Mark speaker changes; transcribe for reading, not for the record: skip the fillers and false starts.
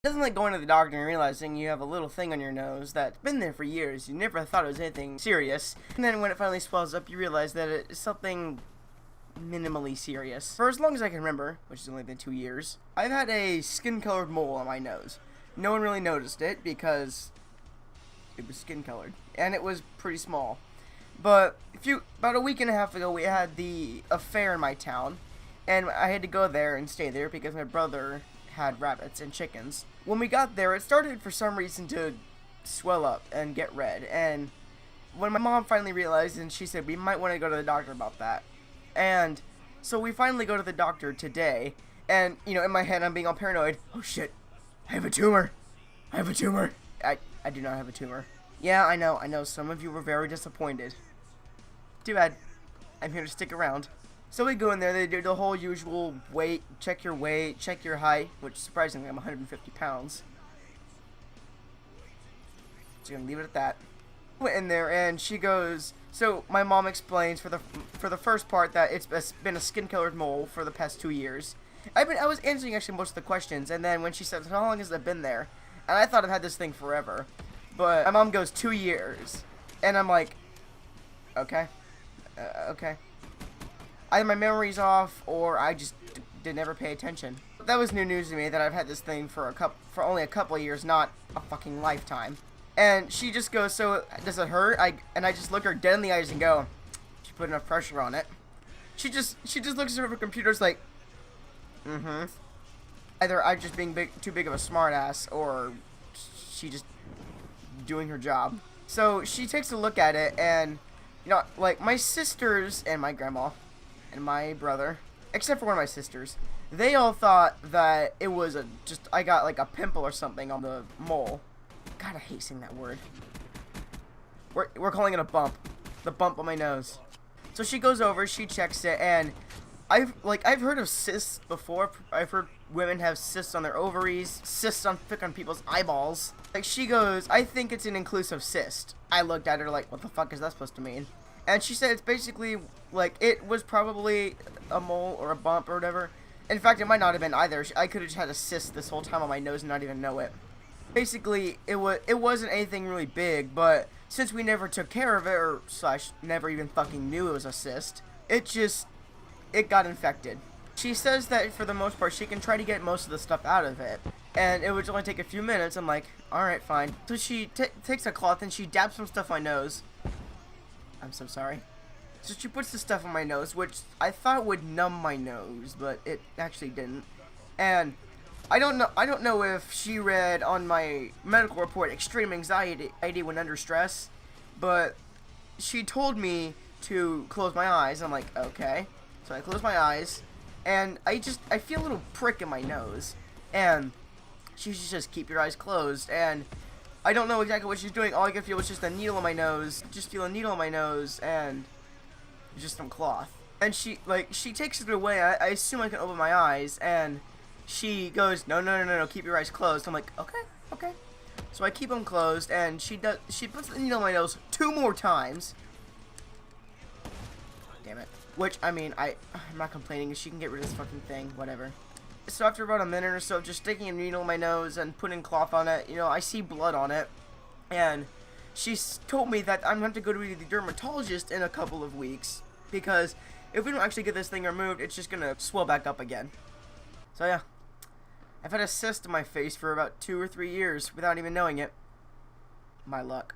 Speaker 1: Doesn't like going to the doctor and realizing you have a little thing on your nose that's been there for years. You never thought it was anything serious. And then when it finally swells up, you realize that it's something minimally serious. For as long as I can remember, which has only been 2 years, I've had a skin-colored mole on my nose. No one really noticed it because it was skin-colored. And it was pretty small. But about a week and a half ago, we had a fair in my town. And I had to go there and stay there because my brother had rabbits and chickens. When we got there, it started for some reason to swell up and get red. And when my mom finally realized, and she said we might want to go to the doctor about that. And so we finally go to the doctor today. And, you know, in my head, I'm being all paranoid. Oh shit, I have a tumor. I have a tumor. I do not have a tumor. Yeah, I know. Some of you were very disappointed. Too bad. I'm here to stick around. So we go in there, they do the whole usual weight, check your height, which surprisingly I'm 150 pounds. Just gonna leave it at that. Went in there and she goes, so my mom explains for the first part that it's been a skin-colored mole for the past 2 years. I was answering actually most of the questions, and then when she said, how long has it been there? And I thought I've had this thing forever. But my mom goes, 2 years. And I'm like, okay. Okay. Either my memory's off, or I just did never pay attention. That was new news to me, that I've had this thing for only a couple of years, not a fucking lifetime. And she just goes, so, does it hurt? And I just look her dead in the eyes and go, she put enough pressure on it. She just looks at her computer's like, mm-hmm. Either I'm just being too big of a smartass, or she just doing her job. So she takes a look at it, and, you know, like, my sisters and my grandma and my brother, except for one of my sisters, they all thought that it was I got like a pimple or something on the mole. God, I hate saying that word. We're calling it a bump. The bump on my nose. So she goes over, she checks it, and I've heard of cysts before. I've heard women have cysts on their ovaries, cysts on people's eyeballs. Like, she goes, I think it's an inclusive cyst. I looked at her like, what the fuck is that supposed to mean? And she said it's basically, like, it was probably a mole or a bump or whatever. In fact, it might not have been either. I could have just had a cyst this whole time on my nose and not even know it. Basically, it wasn't anything really big, but since we never took care of it, or / never even fucking knew it was a cyst, it got infected. She says that for the most part, she can try to get most of the stuff out of it. And it would only take a few minutes. I'm like, alright, fine. So she takes a cloth and she dabs some stuff on my nose. I'm so sorry. So she puts the stuff on my nose, which I thought would numb my nose, but it actually didn't. And I don't know if she read on my medical report extreme anxiety when under stress, but she told me to close my eyes. I'm like, okay. So I close my eyes, and I feel a little prick in my nose, and she just keep your eyes closed, and I don't know exactly what she's doing. All I could feel was just a needle in my nose. Just feel a needle in my nose and just some cloth. And she takes it away. I assume I can open my eyes, and she goes, no, keep your eyes closed. I'm like, okay. So I keep them closed, and she puts the needle in my nose 2 more times. Damn it. Which, I mean, I'm not complaining. She can get rid of this fucking thing. Whatever. So after about a minute or so of just sticking a needle in my nose and putting cloth on it, you know, I see blood on it. And she's told me that I'm going to have to go to the dermatologist in a couple of weeks. Because if we don't actually get this thing removed, it's just going to swell back up again. So yeah. I've had a cyst in my face for about 2 or 3 years without even knowing it. My luck.